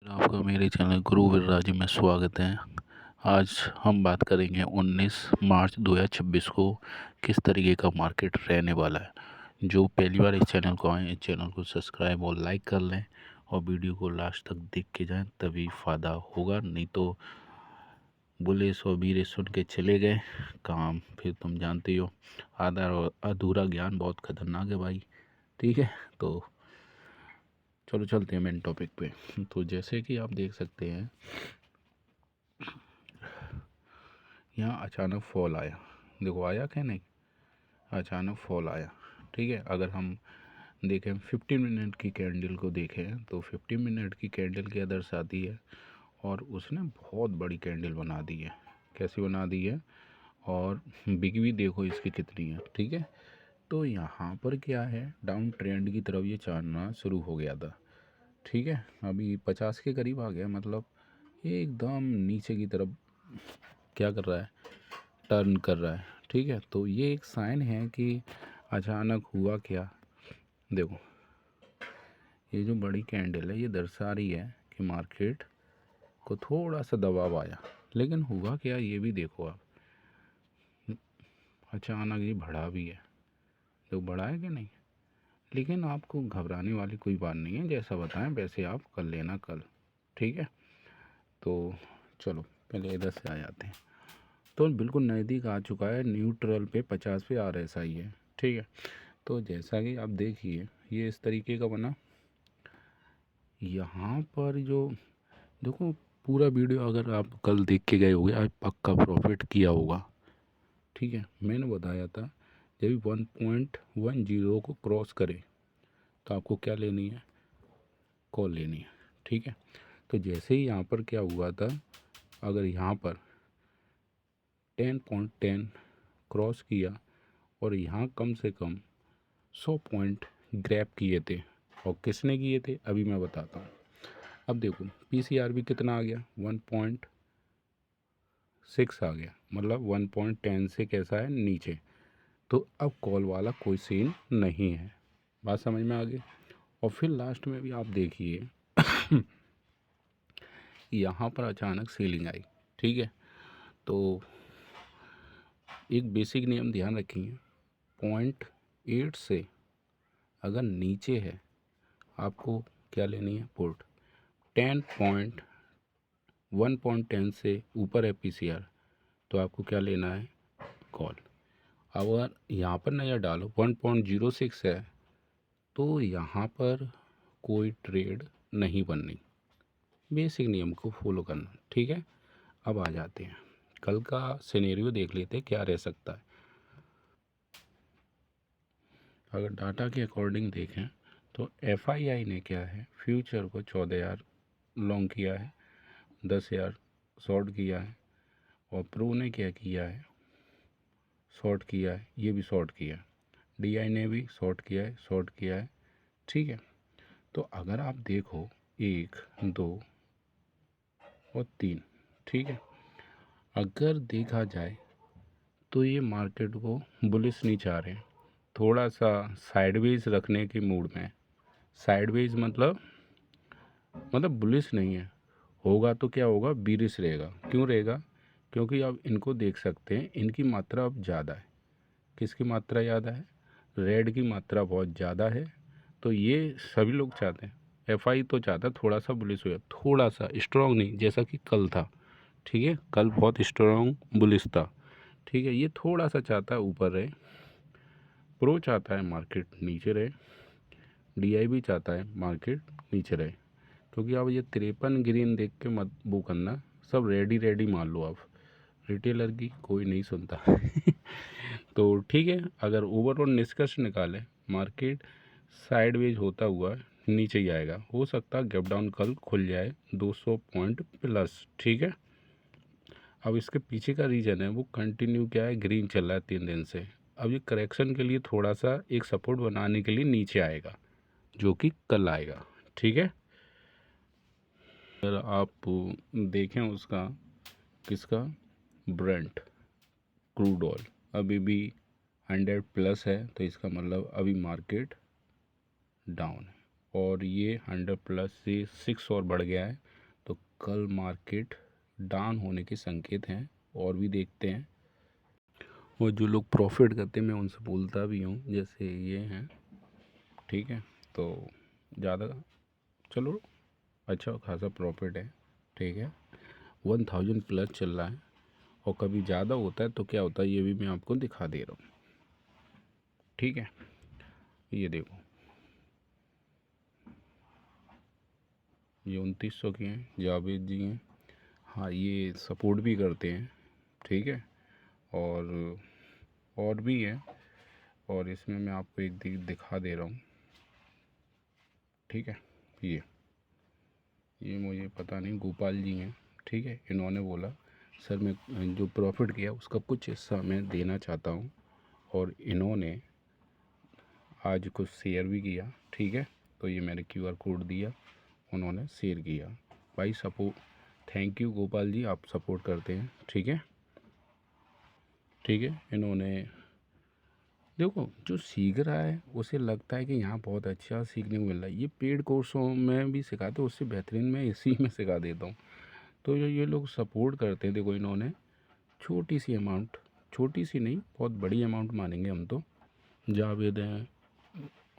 आपका मेरे चैनल गुरु विराज में स्वागत है। आज हम बात करेंगे 19 मार्च 2026 को किस तरीके का मार्केट रहने वाला है। जो पहली बार इस चैनल को आए, इस चैनल को सब्सक्राइब और लाइक कर लें और वीडियो को लास्ट तक देख के जाएं, तभी फ़ायदा होगा। नहीं तो बुले सो बीरे सुन के चले गए काम, फिर तुम जानते हो आधा और अधूरा ज्ञान बहुत खतरनाक है भाई। ठीक है, तो चलो चलते हैं मेन टॉपिक पे। तो जैसे कि आप देख सकते हैं, यहाँ अचानक फॉल आया। देखो आया क्या नहीं, अचानक फॉल आया। ठीक है, अगर हम देखें 15 मिनट की कैंडल को देखें तो 15 मिनट की कैंडल क्या दर्शाती है, और उसने बहुत बड़ी कैंडल बना दी है। कैसी बना दी है, और बिग भी देखो इसकी कितनी है। ठीक है, तो यहाँ पर क्या है, डाउन ट्रेंड की तरफ ये चलना शुरू हो गया था। ठीक है, अभी 50 के करीब आ गया, मतलब ये एकदम नीचे की तरफ क्या कर रहा है, टर्न कर रहा है। ठीक है, तो ये एक साइन है कि अचानक हुआ क्या। देखो ये जो बड़ी कैंडल है ये दर्शा रही है कि मार्केट को थोड़ा सा दबाव आया, लेकिन हुआ क्या ये भी देखो आप, अचानक ये बढ़ा भी है। तो बढ़ा है कि नहीं, लेकिन आपको घबराने वाली कोई बात नहीं है। जैसा बताएं वैसे आप कर लेना कल। ठीक है, तो चलो पहले इधर से आ जाते हैं। तो बिल्कुल नज़दीक आ चुका है, न्यूट्रल पे 50 पे RSI है। ठीक है, तो जैसा कि आप देखिए ये इस तरीके का बना। यहाँ पर जो देखो, पूरा वीडियो अगर आप कल देख के गए होगे आज पक्का प्रॉफिट किया होगा। ठीक है, मैंने बताया था जब 1.10 को क्रॉस करे तो आपको क्या लेनी है, कॉल लेनी है। ठीक है, तो जैसे ही यहाँ पर क्या हुआ था, अगर यहाँ पर 10.10 क्रॉस किया और यहाँ कम से कम 100 पॉइंट ग्रैब किए थे, और किसने किए थे अभी मैं बताता हूँ। अब देखो PCR भी कितना आ गया, 1.6 आ गया, मतलब 1.10 से कैसा है नीचे। तो अब कॉल वाला कोई सीन नहीं है। बात समझ में आ गई। और फिर लास्ट में भी आप देखिए यहाँ पर अचानक सेलिंग आई। ठीक है, तो एक बेसिक नियम ध्यान रखिए, 0.8 से अगर नीचे है आपको क्या लेनी है, पुट। 1.10 से ऊपर है PCR तो आपको क्या लेना है, कॉल। अगर यहाँ पर नज़र डालो 1.06 है तो यहाँ पर कोई ट्रेड नहीं बननी। बेसिक नियम को फॉलो करना। ठीक है, अब आ जाते हैं कल का सिनेरियो देख लेते हैं क्या रह सकता है। अगर डाटा के अकॉर्डिंग देखें तो FII ने क्या है, फ्यूचर को 14,000 लॉन्ग किया है, 10,000 शॉर्ट किया है, और प्रो ने क्या किया है, शॉर्ट किया है, ये भी शॉर्ट किया है, DI ने भी शॉर्ट किया है, शॉर्ट किया है। ठीक है, तो अगर आप देखो 1 2 और 3, ठीक है, अगर देखा जाए तो ये मार्केट को बुलिश नहीं चाह रहे हैं, थोड़ा सा साइडवेज रखने के मूड में। साइडवेज मतलब बुलिश नहीं है, होगा तो क्या होगा, बीरिश रहेगा। क्यों रहेगा, क्योंकि आप इनको देख सकते हैं, इनकी मात्रा अब ज़्यादा है। किसकी मात्रा ज़्यादा है, रेड की मात्रा बहुत ज़्यादा है। तो ये सभी लोग चाहते हैं, FI तो चाहता है थोड़ा सा बुलिश हो, थोड़ा सा स्ट्रॉन्ग नहीं जैसा कि कल था। ठीक है, कल बहुत स्ट्रॉन्ग बुलिश था। ठीक है, ये थोड़ा सा चाहता है ऊपर रहे, प्रो चाहता है मार्केट नीचे रहे, DI भी चाहता है मार्केट नीचे रहे। क्योंकि अब ये 53 ग्रीन देख के मत वो करना, सब रेडी मान लो आप, रिटेलर की कोई नहीं सुनता तो ठीक है, अगर ओवरऑल निष्कर्ष निकाले मार्केट साइडवेज होता हुआ नीचे ही आएगा। हो सकता है गैप डाउन कल खुल जाए 200 पॉइंट प्लस। ठीक है, अब इसके पीछे का रीज़न है वो कंटिन्यू क्या है, ग्रीन चल रहा है 3 दिन से। अब ये करेक्शन के लिए थोड़ा सा एक सपोर्ट बनाने के लिए नीचे आएगा, जो कि कल आएगा। ठीक है, अगर आप देखें उसका, किसका, ब्रेंट क्रूड ऑयल अभी भी 100 प्लस है, तो इसका मतलब अभी मार्केट डाउन है, और ये 100 प्लस से 6 और बढ़ गया है तो कल मार्केट डाउन होने के संकेत हैं। और भी देखते हैं, और जो लोग प्रॉफिट करते हैं मैं उनसे बोलता भी हूँ, जैसे ये हैं, ठीक है। तो ज़्यादा, चलो अच्छा खासा प्रॉफिट है, ठीक है। 1000 प्लस चल रहा है, और कभी ज़्यादा होता है तो क्या होता है ये भी मैं आपको दिखा दे रहा हूँ, ठीक है। ये देखो, ये 2900 की हैं, जावेद जी हैं, हाँ ये सपोर्ट भी करते हैं, ठीक है। और भी है, और इसमें मैं आपको एक दिखा दे रहा हूँ, ठीक है। ये मुझे पता नहीं, गोपाल जी हैं, ठीक है। इन्होंने बोला सर मैं जो प्रॉफिट किया उसका कुछ हिस्सा मैं देना चाहता हूँ, और इन्होंने आज कुछ शेयर भी किया, ठीक है। तो ये मैंने QR कोड दिया, उन्होंने शेयर किया। भाई support, thank you Gopal ji, आप सपोर्ट करते हैं, ठीक है, ठीक है। इन्होंने देखो, जो सीख रहा है उसे लगता है कि यहाँ बहुत अच्छा सीखने को मिल रहा है, ये पेड कोर्सों में भी सिखाते हैं, उससे बेहतरीन मैं इसी में सिखा देता हूँ। तो जो ये लोग सपोर्ट करते हैं, देखो इन्होंने छोटी सी अमाउंट, छोटी सी नहीं बहुत बड़ी अमाउंट मानेंगे हम तो, जावेद हैं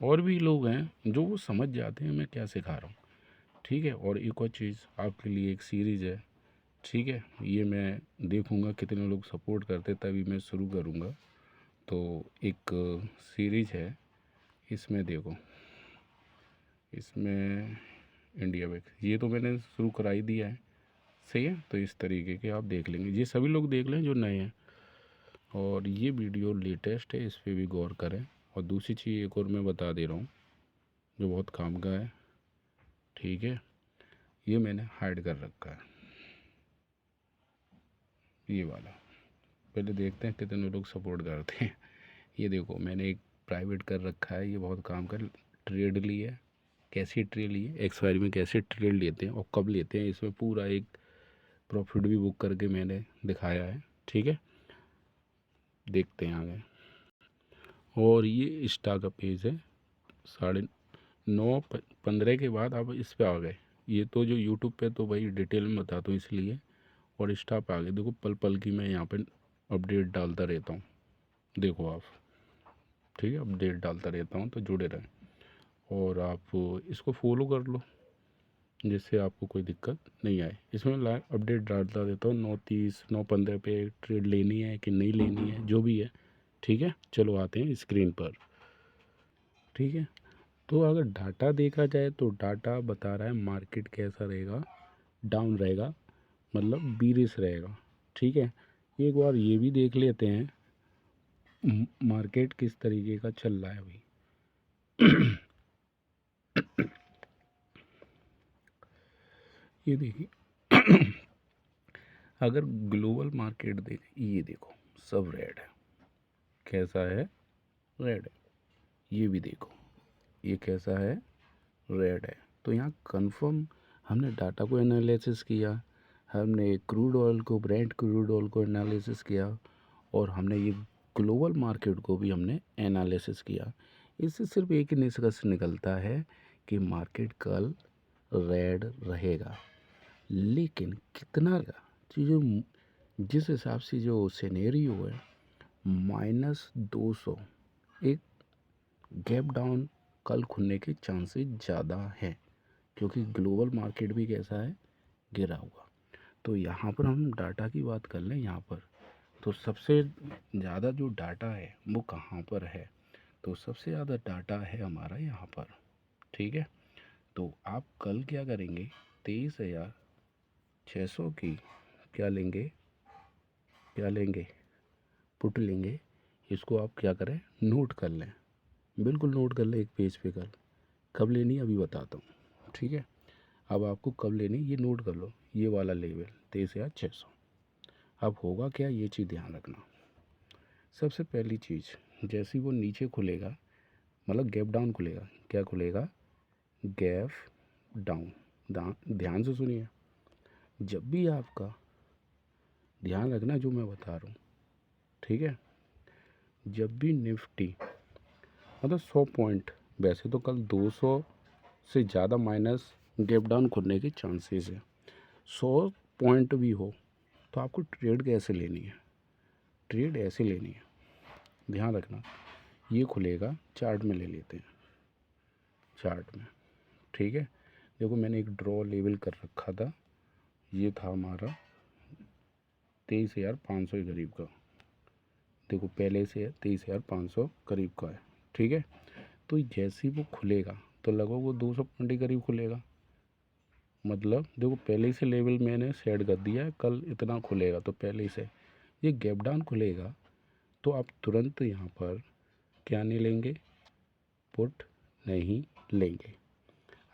और भी लोग हैं जो वो समझ जाते हैं मैं क्या सिखा रहा हूँ, ठीक है। और एक और चीज़ आपके लिए, एक सीरीज़ है, ठीक है। ये मैं देखूँगा कितने लोग सपोर्ट करते तभी मैं शुरू करूँगा। तो एक सीरीज़ है, इसमें देखो, इसमें इंडिया बैक, ये तो मैंने शुरू करा ही दिया है, सही है। तो इस तरीके के आप देख लेंगे, ये सभी लोग देख लें जो नए हैं, और ये वीडियो लेटेस्ट है, इस पर भी गौर करें। और दूसरी चीज़ एक और मैं बता दे रहा हूँ जो बहुत काम का है, ठीक है। ये मैंने हाइड कर रखा है, ये वाला, पहले देखते हैं कितने लोग सपोर्ट करते हैं। ये देखो मैंने एक प्राइवेट कर रखा है, ये बहुत काम का, ट्रेड ली है, कैसी ट्रेड ली है, एक्सपायरी में कैसे ट्रेड लेते हैं और कब लेते हैं, इसमें पूरा एक प्रॉफिट भी बुक करके मैंने दिखाया है, ठीक है। देखते हैं आगे। और ये इंस्टा का पेज है, 9:15 के बाद आप इस पे आ गए। ये तो जो यूट्यूब पे तो भाई डिटेल में बताता हूँ इसलिए, और इंस्टा पे आ गए। देखो पल पल की मैं यहाँ पे अपडेट डालता रहता हूँ, देखो आप, ठीक है। अपडेट डालता रहता हूँ तो जुड़े रहें, और आप इसको फॉलो कर लो जिससे आपको कोई दिक्कत नहीं आए। इसमें लाइव अपडेट डालता रहता हूँ, 9:30 9:15 पे ट्रेड लेनी है कि नहीं लेनी है, जो भी है, ठीक है। चलो आते हैं स्क्रीन पर, ठीक है। तो अगर डाटा देखा जाए तो डाटा बता रहा है मार्केट कैसा रहेगा, डाउन रहेगा, मतलब बीरिश रहेगा, ठीक है। एक बार ये भी देख लेते हैं मार्केट किस तरीके का चल रहा है अभी। ये देखिए, अगर ग्लोबल मार्केट देखें, ये देखो सब रेड है, कैसा है, रेड है। ये भी देखो, ये कैसा है, रेड है। तो यहाँ कंफर्म हमने डाटा को एनालिसिस किया, हमने क्रूड ऑयल को, ब्रेंट क्रूड ऑयल को एनालिसिस किया, और हमने ये ग्लोबल मार्केट को भी हमने एनालिसिस किया। इससे सिर्फ एक ही निष्कर्ष निकलता है कि मार्केट कल रेड रहेगा, लेकिन कितना रहेगा, चीज़ें जिस हिसाब से जो सिनेरियो है, -200 एक गैप डाउन कल खुलने के चांसेस ज़्यादा हैं, क्योंकि ग्लोबल मार्केट भी कैसा है, गिरा हुआ। तो यहाँ पर हम डाटा की बात कर लें, यहाँ पर तो सबसे ज़्यादा जो डाटा है वो कहाँ पर है, तो सबसे ज़्यादा डाटा है हमारा यहाँ पर, ठीक है। तो आप कल क्या करेंगे, 23,600 की क्या लेंगे, क्या लेंगे, पुट लेंगे। इसको आप क्या करें, नोट कर लें, बिल्कुल नोट कर लें एक पेज पे। कब लेनी है अभी बताता हूँ, ठीक है। अब आपको कब लेनी ये नोट कर लो, ये वाला लेवल 23,600। अब होगा क्या, ये चीज़ ध्यान रखना। सबसे पहली चीज़, जैसे ही वो नीचे खुलेगा, मतलब गैप डाउन खुलेगा, क्या खुलेगा, गैप डाउन। ध्यान से सुनिए, जब भी आपका, ध्यान रखना जो मैं बता रहा हूँ, ठीक है। जब भी निफ्टी, मतलब 100 पॉइंट, वैसे तो कल 200 से ज़्यादा माइनस गैप डाउन खुलने के चांसेस है, 100 पॉइंट भी हो तो आपको ट्रेड कैसे लेनी है, ट्रेड ऐसे लेनी है। ध्यान रखना, ये खुलेगा, चार्ट में ले लेते हैं, चार्ट में, ठीक है। देखो मैंने एक ड्रॉ लेवल कर रखा था, ये था हमारा 23,500 के करीब का। देखो पहले से है 23,500 करीब का है, ठीक है। तो जैसे ही वो खुलेगा तो लगभग वो 200 पॉइंट के करीब खुलेगा। मतलब देखो पहले से लेवल मैंने सेट कर दिया है, कल इतना खुलेगा तो पहले से ये गैप डाउन खुलेगा तो आप तुरंत यहाँ पर क्या नहीं लेंगे, पुट नहीं लेंगे।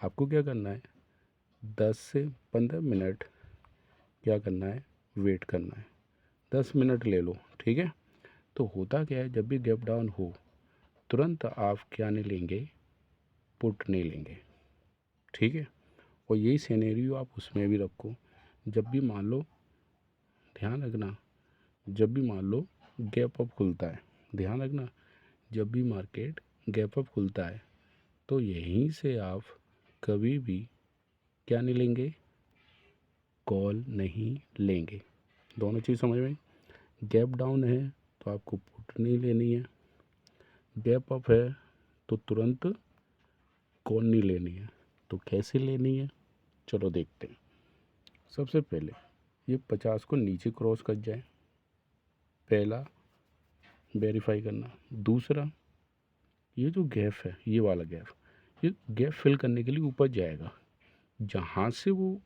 आपको क्या करना है, 10 से 15 मिनट क्या करना है, वेट करना है। 10 मिनट ले लो, ठीक है। तो होता क्या है, जब भी गैप डाउन हो तुरंत आप क्या नहीं लेंगे, पुट नहीं लेंगे, ठीक है। और यही सिनेरियो आप उसमें भी रखो। जब भी मान लो, ध्यान रखना, जब भी मान लो गैप अप खुलता है, ध्यान रखना, जब भी मार्केट गैप अप खुलता है तो यहीं से आप कभी भी क्या नहीं लेंगे, कॉल नहीं लेंगे। दोनों चीज़ समझ में। गैप डाउन है तो आपको पुट नहीं लेनी है, गैप अप है तो तुरंत कॉल नहीं लेनी है। तो कैसे लेनी है, चलो देखते हैं। सबसे पहले ये 50 को नीचे क्रॉस कर जाए, पहला वेरीफाई करना। दूसरा, ये जो गैप है, ये वाला गैप, ये गैप फिल करने के लिए ऊपर जाएगा, जहाँ से वो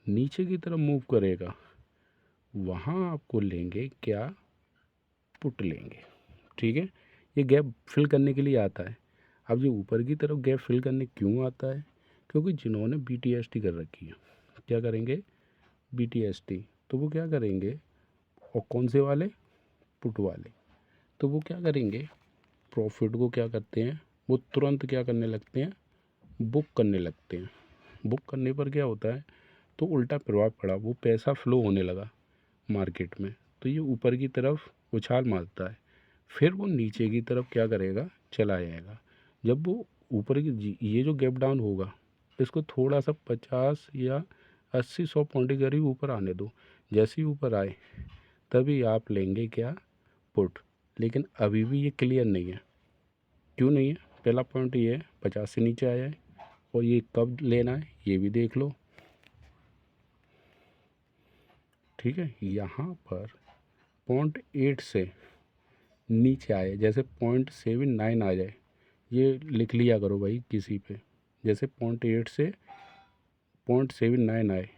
नीचे की तरफ मूव करेगा वहाँ आपको लेंगे क्या, पुट लेंगे, ठीक है। ये गैप फिल करने के लिए आता है। अब ये ऊपर की तरफ गैप फिल करने क्यों आता है, क्योंकि जिन्होंने BTST कर रखी है, क्या करेंगे, BTST, तो वो क्या करेंगे, और कौन से वाले, पुट वाले, तो वो क्या करेंगे, प्रॉफिट को क्या करते हैं, वो तुरंत क्या करने लगते हैं, बुक करने लगते हैं। बुक करने पर क्या होता है, तो उल्टा प्रभाव पड़ा, वो पैसा फ्लो होने लगा मार्केट में, तो ये ऊपर की तरफ उछाल मारता है, फिर वो नीचे की तरफ क्या करेगा, चला जाएगा। जब वो ऊपर की ये जो गैप डाउन होगा, इसको थोड़ा सा 50 या 80-100 पॉइंट के करीब ऊपर आने दो। जैसे ही ऊपर आए तभी आप लेंगे क्या, पुट। लेकिन अभी भी ये क्लियर नहीं है, क्यों नहीं है, पहला पॉइंट ये है 50 से नीचे आया है, और ये कब लेना है ये भी देख लो, ठीक है। यहाँ पर 0.8 से नीचे आए, जैसे 0.79 आ जाए, ये लिख लिया करो भाई किसी पे, जैसे 0.8 से 0.79 आए,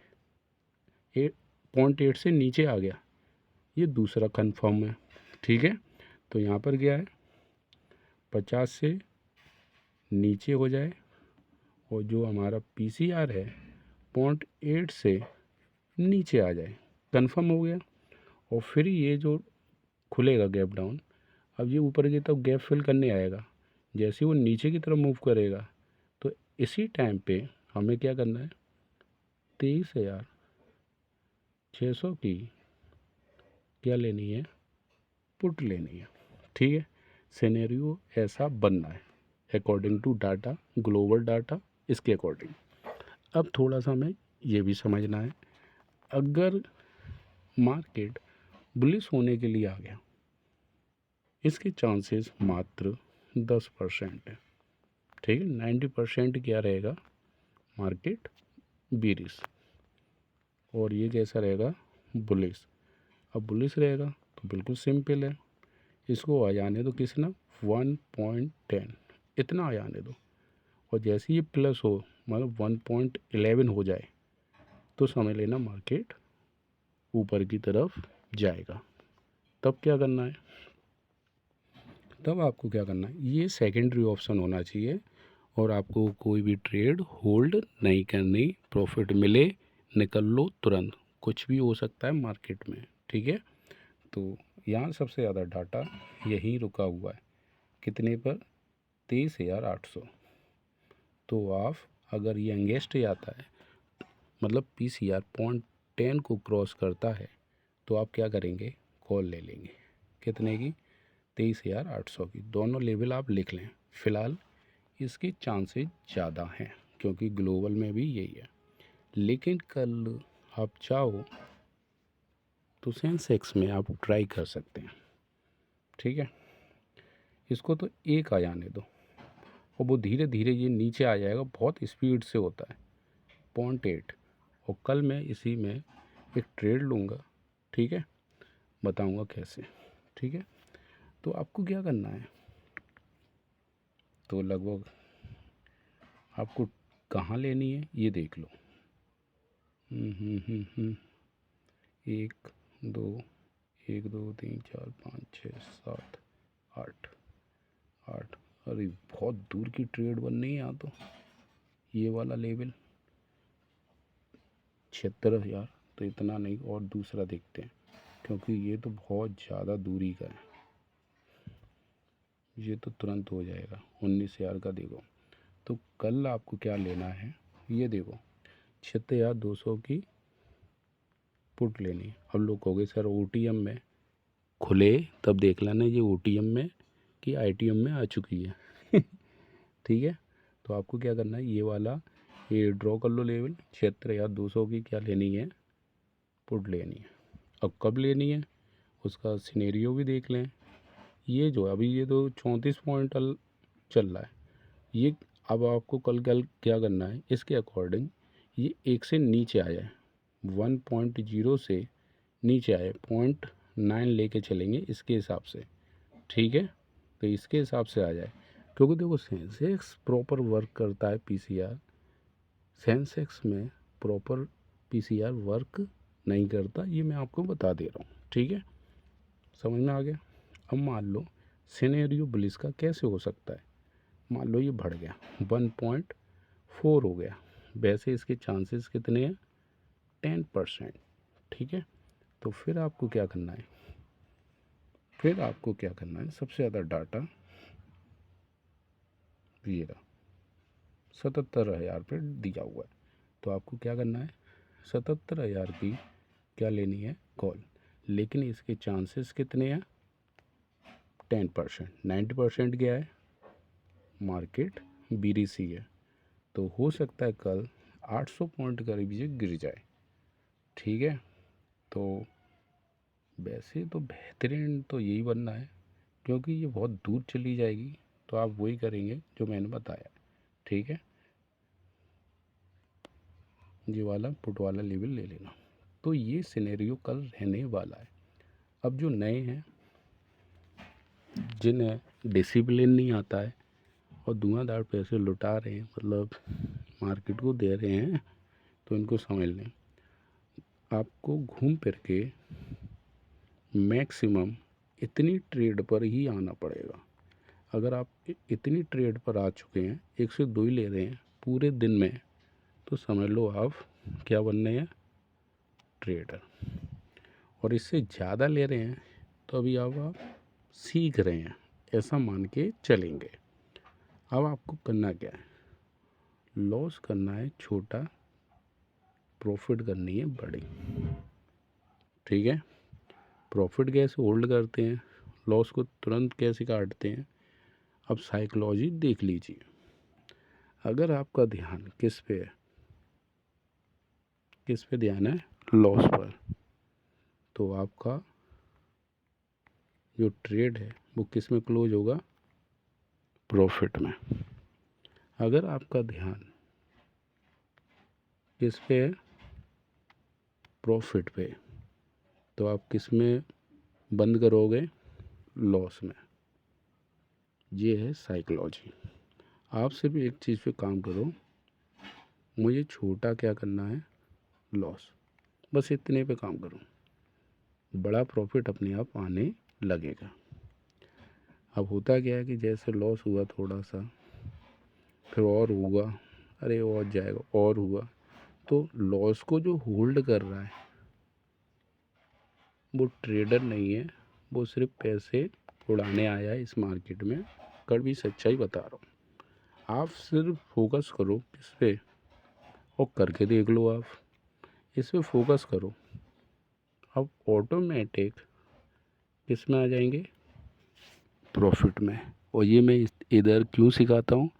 0.8 से नीचे आ गया, ये दूसरा कंफर्म है, ठीक है। तो यहाँ पर क्या है, 50 से नीचे हो जाए, और जो हमारा PCR है 0.8 से नीचे आ जाए, कंफर्म हो गया। और फिर ये जो खुलेगा गैप डाउन, अब ये ऊपर की तरफ गैप फिल करने आएगा, जैसे वो नीचे की तरफ मूव करेगा तो इसी टाइम पे हमें क्या करना है, 23,600 की क्या लेनी है, पुट लेनी है, ठीक है। सिनेरियो ऐसा बनना है according to data, global data, इसके अकॉर्डिंग। अब थोड़ा सा हमें ये भी समझना है, अगर मार्केट बुलिश होने के लिए आ गया, इसके चांसेस मात्र 10% है, ठीक है। 90% क्या रहेगा, मार्केट बीरिश, और ये कैसा रहेगा, बुलिश। अब बुलिश रहेगा तो बिल्कुल सिंपल है, इसको आ जाने दो किसना, 1.10, इतना आ जाने दो। और जैसे ये प्लस हो, मतलब 1.11 हो जाए तो समझ लेना मार्केट ऊपर की तरफ जाएगा। तब क्या करना है, तब आपको क्या करना है, ये सेकेंडरी ऑप्शन होना चाहिए, और आपको कोई भी ट्रेड होल्ड नहीं करनी, प्रॉफिट मिले निकल लो तुरंत, कुछ भी हो सकता है मार्केट में, ठीक है। तो यहाँ सबसे ज़्यादा डाटा यही रुका हुआ है, कितने पर, 23,800। तो आप अगर ये यंगेस्ट जाता है, मतलब PCR 0.10 को क्रॉस करता है, तो आप क्या करेंगे, कॉल ले लेंगे, कितने की, 23,800 की। दोनों लेवल आप लिख लें, फ़िलहाल इसके चांसेस ज़्यादा हैं क्योंकि ग्लोबल में भी यही है। लेकिन कल आप चाहो तो सेंसेक्स में आप ट्राई कर सकते हैं, ठीक है। इसको तो एक आ जाने दो और वो धीरे धीरे ये नीचे आ जाएगा, बहुत स्पीड से होता है 0.8। और कल मैं इसी में एक ट्रेड लूँगा, ठीक है, बताऊँगा कैसे, ठीक है। तो आपको क्या करना है, तो लगभग आपको कहाँ लेनी है ये देख लो। एक दो, 1 2 3 4 5 6 7 8 8। अरे बहुत दूर की ट्रेड बननी है यहाँ तो। ये वाला लेवल 76,000, तो इतना नहीं, और दूसरा देखते हैं, क्योंकि ये तो बहुत ज़्यादा दूरी का है। ये तो तुरंत हो जाएगा 19,000 का। देखो तो कल आपको क्या लेना है, ये देखो 76,200 की पुट लेनी है। अब लोग कहोगे सर OTM में खुले तब देख लेना ये OTM में कि ITM में आ चुकी है ठीक है। तो आपको क्या करना है, ये वाला ये ड्रॉ कर लो लेवल 76,200 की क्या लेनी है, पुट लेनी है। अब कब लेनी है उसका सिनेरियो भी देख लें। ये जो अभी ये तो 34 पॉइंट चल रहा है ये। अब आपको कल क्या करना है, इसके अकॉर्डिंग ये एक से नीचे आ जाए, 1.0 से नीचे आए 0.9 लेके चलेंगे इसके हिसाब से, ठीक है। तो इसके हिसाब से आ जाए, क्योंकि देखो सेंसेक्स प्रॉपर वर्क करता है, PCR सेंसेक्स में प्रॉपर PCR वर्क नहीं करता, ये मैं आपको बता दे रहा हूँ, ठीक है, समझ में आ गया। अब मान लो सिनेरियो बुलिश का कैसे हो सकता है, मान लो ये बढ़ गया 1.4 हो गया, वैसे इसके चांसेस कितने हैं, 10%, ठीक है। तो फिर आपको क्या करना है, सबसे ज़्यादा डाटा ये रहा 77,000 पे दिया हुआ है। तो आपको क्या करना है, 77,000 की क्या लेनी है, कॉल। लेकिन इसके चांसेस कितने हैं, 10%। 90% क्या है, मार्केट BDC है। तो हो सकता है कल 800 पॉइंट करीब ये गिर जाए, ठीक है। तो वैसे तो बेहतरीन तो यही बनना है, क्योंकि ये बहुत दूर चली जाएगी, तो आप वही करेंगे जो मैंने बताया, ठीक है। ये वाला पुट वाला लेवल ले लेना। तो ये सिनेरियो कल रहने वाला है। अब जो नए हैं जिन्हें डिसिप्लिन नहीं आता है और धुआंधार पैसे लुटा रहे हैं, मतलब मार्केट को दे रहे हैं, तो इनको समझ लें, आपको घूम फिर के मैक्सिमम इतनी ट्रेड पर ही आना पड़ेगा। अगर आप इतनी ट्रेड पर आ चुके हैं, 1 से 2 ही ले रहे हैं पूरे दिन में, तो समझ लो आप क्या बनने हैं, ट्रेडर। और इससे ज़्यादा ले रहे हैं तो अभी अब आप सीख रहे हैं, ऐसा मान के चलेंगे। अब आपको करना क्या है, लॉस करना है छोटा, प्रॉफिट करनी है बड़ी, ठीक है। प्रॉफिट कैसे होल्ड करते हैं, लॉस को तुरंत कैसे काटते हैं, अब साइकोलॉजी देख लीजिए। अगर आपका ध्यान किस पे है, ध्यान है, लॉस पर, तो आपका जो ट्रेड है वो किस में क्लोज होगा, प्रॉफिट में। अगर आपका ध्यान किस पे है, प्रॉफिट पे, तो आप किस में बंद करोगे, लॉस में। ये है साइकोलॉजी। आप सिर्फ एक चीज़ पे काम करो, मुझे छोटा क्या करना है, लॉस, बस इतने पे काम करो, बड़ा प्रॉफिट अपने आप आने लगेगा। अब होता क्या है कि जैसे लॉस हुआ थोड़ा सा, फिर और हुआ, अरे और जाएगा, और हुआ, तो लॉस को जो होल्ड कर रहा है वो ट्रेडर नहीं है, वो सिर्फ पैसे उड़ाने आया है इस मार्केट में। कड़वी सच्चाई बता रहा हूँ। आप सिर्फ फोकस करो किस पे, और करके देख लो, आप इस पे फोकस करो, अब ऑटोमेटिक किस में आ जाएंगे, प्रॉफिट में। और ये मैं इधर क्यों सिखाता हूँ,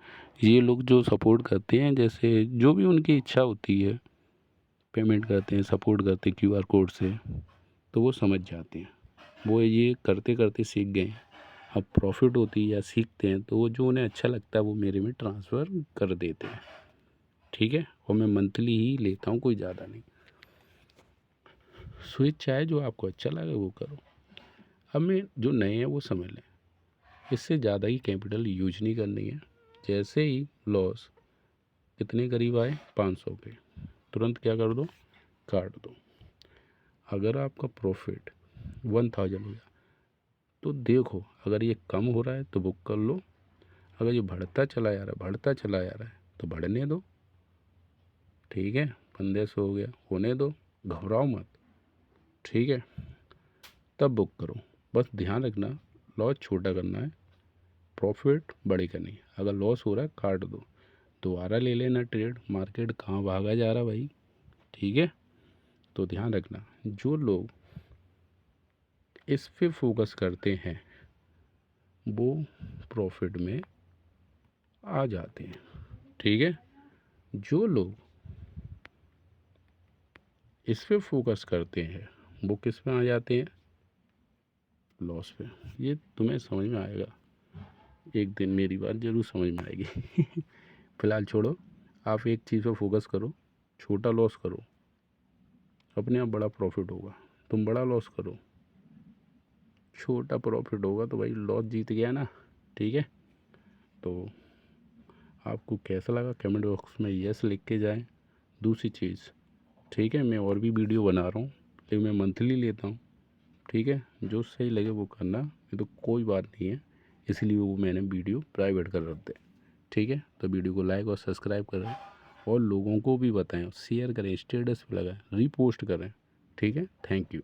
ये लोग जो सपोर्ट करते हैं, जैसे जो भी उनकी इच्छा होती है, पेमेंट करते हैं, सपोर्ट करते हैं क्यूआर कोड से, तो वो समझ जाते हैं। वो ये करते करते सीख गए हैं। अब प्रॉफिट होती है या सीखते हैं तो वो जो उन्हें अच्छा लगता है वो मेरे में ट्रांसफ़र कर देते हैं, ठीक है। और मैं मंथली ही लेता हूँ, कोई ज़्यादा नहीं। स्विच चाहे जो आपको अच्छा लगे वो करो। अब मैं जो नए हैं वो समझ लें, इससे ज़्यादा ही कैपिटल यूज नहीं करनी है। जैसे ही लॉस कितने करीब आए 500 पे, तुरंत क्या कर दो, काट दो। अगर आपका प्रॉफिट 1000 हो गया तो देखो, अगर ये कम हो रहा है तो बुक कर लो, अगर ये बढ़ता चला जा रहा है तो बढ़ने दो, ठीक है। 1500 हो गया, होने दो, घबराओ मत, ठीक है। तब बुक करो। बस ध्यान रखना, लॉस छोटा करना है, प्रॉफिट बड़े करनी है। अगर लॉस हो रहा है काट दो, दोबारा ले लेना ट्रेड। मार्केट कहाँ भागा जा रहा भाई, ठीक है। तो ध्यान रखना, जो लोग इस पे फोकस करते हैं वो प्रॉफिट में आ जाते हैं, ठीक है। जो लोग इस पे फोकस करते हैं वो किस पे आ जाते हैं, लॉस पे। ये तुम्हें समझ में आएगा, एक दिन मेरी बात ज़रूर समझ में आएगी। फ़िलहाल छोड़ो, आप एक चीज़ पर फोकस करो, छोटा लॉस करो, अपने आप बड़ा प्रॉफिट होगा। तुम बड़ा लॉस करो, छोटा प्रॉफिट होगा, तो भाई लॉस जीत गया ना, ठीक है। तो आपको कैसा लगा कमेंट बॉक्स में यस लिख के जाएं। दूसरी चीज़, ठीक है, मैं और भी वीडियो बना रहा हूँ, लेकिन मैं मंथली लेता हूँ, ठीक है। जो सही लगे वो करना, ये तो कोई बात नहीं है, इसलिए वो मैंने वीडियो प्राइवेट कर रखते हैं, ठीक है। तो वीडियो को लाइक और सब्सक्राइब करें और लोगों को भी बताएं, शेयर करें, स्टेटस पे लगाएं, रीपोस्ट करें, ठीक है। Thank you.